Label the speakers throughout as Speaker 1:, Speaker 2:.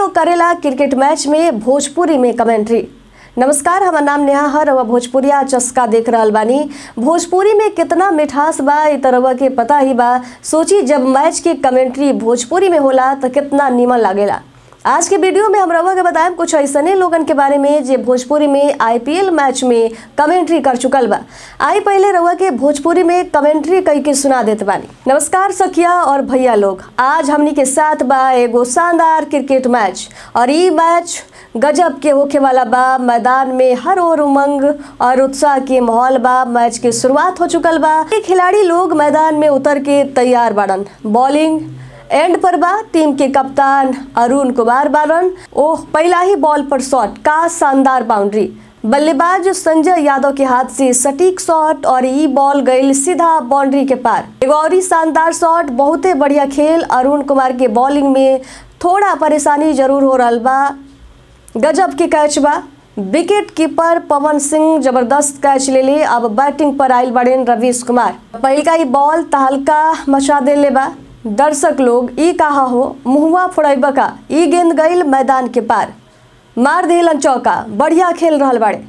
Speaker 1: लोग करेला cricket match में भोजपुरी में कमेंट्री। नमस्कार, हमार नाम नेहा हर और भोजपुरिया चस्का देख रहल बानी। भोजपुरी में कितना मिठास बा इ तरह के पता ही बा। सोची जब मैच के कमेंट्री भोजपुरी में होला तो कितना नीमन लागेला। आज के वीडियो में हम रवा के बताएं कुछ ऐसने लोगन के बारे में जे भोजपुरी में आईपीएल मैच में कमेंट्री कर चुकल बा। आई पहले रवा के भोजपुरी में कमेंट्री कई के सुना देत बानी। नमस्कार सखिया और भैया लोग, आज हमनी के साथ बा एगो शानदार क्रिकेट मैच और ये मैच गजब के होखे वाला बा। मैदान में हर ओर उमंग और उत्साह के माहौल बा। मैच की शुरुआत हो चुकल बा। खिलाड़ी लोग मैदान में उतर के तैयार बाड़न। बॉलिंग एंड पर बा टीम के कप्तान अरुण कुमार बारन। ओह, पहला ही बॉल पर शॉट का शानदार बाउंड्री। बल्लेबाज संजय यादव के हाथ से सटीक शॉट और ये बॉल गई सीधा बाउंड्री के पार। एगो और शानदार शॉट, बहुते बढ़िया खेल। अरुण कुमार के बॉलिंग में थोड़ा परेशानी जरूर हो रहा बा। गजब के कैच बा। विकेट कीपर पवन सिंह जबरदस्त कैच ले ले। अब बैटिंग पर आयल बड़े रवीश कुमार। पहला ही बॉल तहलका मचा देले बा। दर्शक लोग ई कहा हो मुहुआ फोड़ैबा का, ई गेंद गईल मैदान के पार, मार देलन चौका। बढ़िया खेल रहल बाड़े।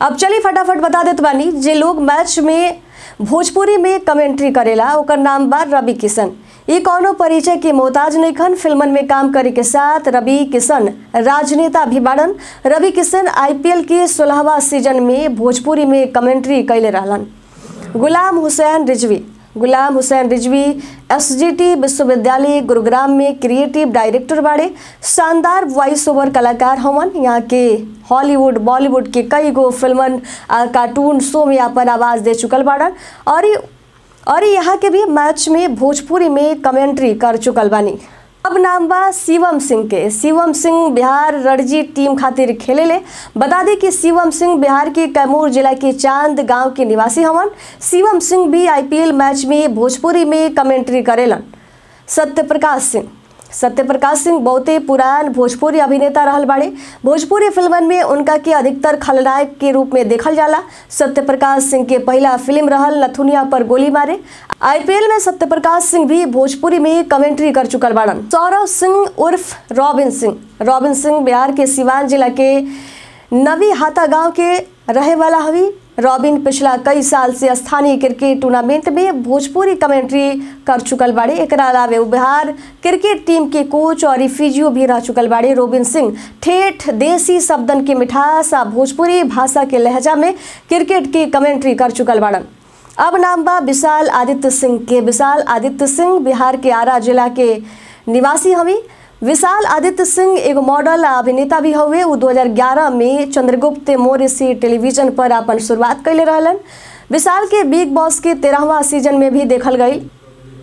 Speaker 1: अब चली फटाफट बता देत बानी जे लोग मैच में भोजपुरी में कमेंट्री करेला ओकर नाम बा रवि किशन। ये कौनो परिचय के मोहताज नहीं खन। फिल्मन में काम करे के साथ रवि किशन राजनेता भी बाड़न। रवि किशन आईपीएल के 16वां सीजन में भोजपुरी में कमेंट्री कैले रहलन। गुलाम हुसैन रिजवी एसजीटी विश्वविद्यालय गुरुग्राम में क्रिएटिव डायरेक्टर बाड़े। शानदार वॉइस ओवर कलाकार हवन। यहाँ के हॉलीवुड बॉलीवुड के कई गो फिल्मन कार्टून शो में अपन आवाज़ दे चुकल बाड़न और यहाँ के भी मैच में भोजपुरी में कमेंट्री कर चुकल बानी। अब नाम बा शिवम सिंह के। शिवम सिंह बिहार रणजी टीम खातिर खेले ले। बता दें कि शिवम सिंह बिहार के कैमूर जिला के चांद गांव के निवासी हवन। शिवम सिंह भी आईपीएल मैच में भोजपुरी में कमेंट्री करेलन। सत्यप्रकाश सिंह बहुते पुरान भोजपुरी अभिनेता रहल बाड़े। भोजपुरी फिल्मन में उनका के अधिकतर खलनायक के रूप में देखल जाला। सत्यप्रकाश सिंह के पहला फिल्म रहल नथुनिया पर गोली मारे। आईपीएल में सत्यप्रकाश सिंह भी भोजपुरी में कमेंट्री कर चुकल बाड़न। सौरव सिंह उर्फ रॉबिन सिंह बिहार के सिवान जिला के नवी हाता गांव के रहे वाला हवी। रॉबिन पिछला कई साल से स्थानीय क्रिकेट टूर्नामेंट में भोजपुरी कमेंट्री कर चुकल बाड़े। एक अलावे वो बिहार क्रिकेट टीम के कोच और फिजियो भी रह चुकल बाड़े। रॉबिन सिंह ठेठ देसी शब्दन के मिठास आ भोजपुरी भाषा के लहजा में क्रिकेट की कमेंट्री कर चुकल बाड़न। अब नाम बा विशाल आदित्य सिंह के। विशाल आदित्य सिंह बिहार के आरा जिला के निवासी हवी। विशाल आदित्य सिंह एगो मॉडल अभिनेता भी हुए। वो 2011 में चंद्रगुप्त मौर्य से टेलीविजन पर अपन शुरुआत कैले रहलन। विशाल के बिग बॉस के 13वां सीजन में भी देखल गई।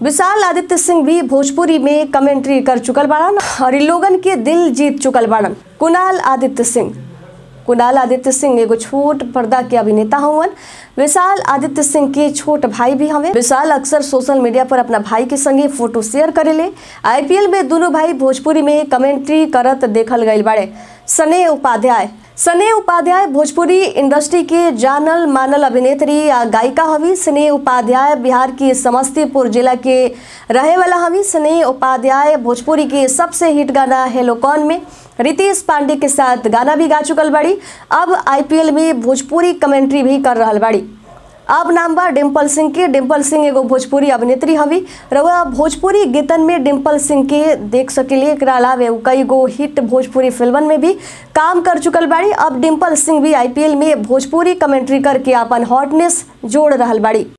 Speaker 1: विशाल आदित्य सिंह भी भोजपुरी में कमेंट्री कर चुकल बाड़न और इन लोगन के दिल जीत चुकल बाड़न। कुणाल आदित्य सिंह एगो छोट पर्दा के अभिनेता हवन। विशाल आदित्य सिंह के छोट भाई भी हवे। विशाल अक्सर सोशल मीडिया पर अपना भाई के संगे फोटो शेयर करेले। आईपीएल में दोनों भाई भोजपुरी में कमेंट्री करत देखल गईल बाड़े। स्नेह उपाध्याय भोजपुरी इंडस्ट्री के जानल मानल अभिनेत्री या गायिका हवी। स्नेह उपाध्याय बिहार के समस्तीपुर जिला के रहे वाला हवी। स्नेह उपाध्याय भोजपुरी के सबसे हिट गाना हेलो कौन में रितेश पांडे के साथ गाना भी गा चुकल बाड़ी। अब आईपीएल में भोजपुरी कमेंट्री भी कर रहल बाड़ी। अब नाम बा डिम्पल सिंह के। डिम्पल सिंह एगो भोजपुरी अभिनेत्री हवी। रउआ भोजपुरी गीतन में डिम्पल सिंह के देख सकेले। एकरा अलावे कई गो हिट भोजपुरी फिल्मन में भी काम कर चुकल बाड़ी। अब डिम्पल सिंह भी आईपीएल में भोजपुरी कमेंट्री करके अपन हॉटनेस जोड़ रहल बाड़ी।